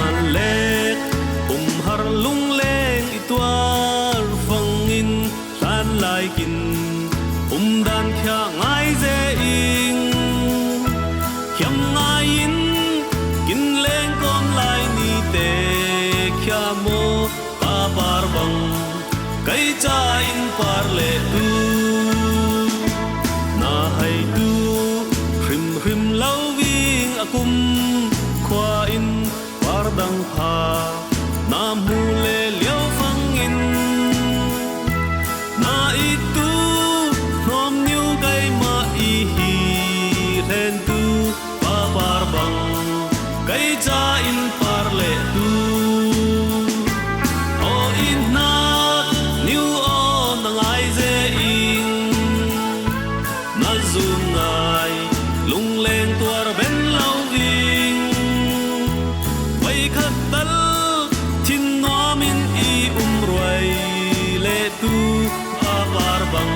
man lek har lung leng ituar fangin san lai kin dan khia ngai ze ing khiam ngai in kin leng kom lai ni te khia mo pa par bang kai cha in par le tu na hai tu hrim hrim lau wing akum khwa in par dang pha nam hu le liao phang in na itu nom niu kai ma i hi len tu pa par bang kai cha in par le tu o in na niu on ngai ze in na zu ngai lung leng tuar ben lau ding vai khat dal thin nomin i ruai le tu pa par bang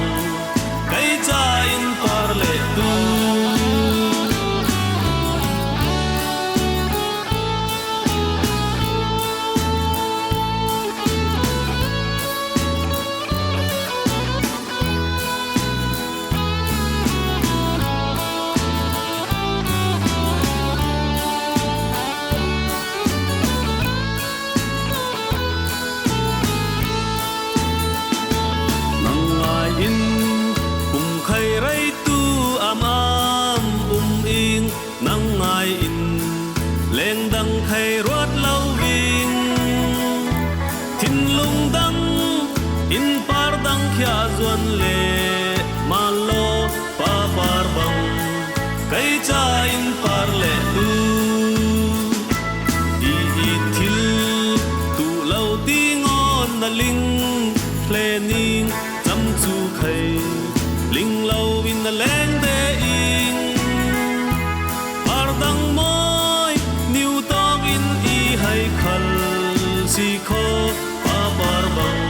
kai cha in par le tu nang ngai in leng dang khai ruat lau wing thin lung dang in par dang khia zuan le ma lo pa par bang kai cha in par le tu i thil tu lau ti ngon na ling ple ning cham chu khai ling lau in na leng de ing dang moi niu tong in i hai khal si kho pa par bang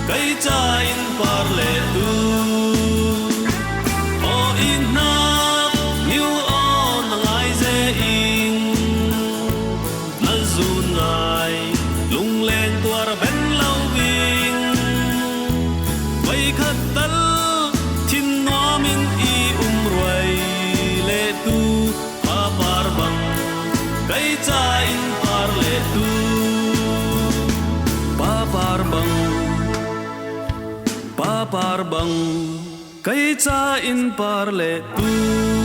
kai cha in par le tu o in na niu on ngai ze in na zu ngai lung leng tuar ben lau wing vai khat dal thin nomin i ruai le tu par bang kai cha in par le tu pa par bang kai cha in par le tu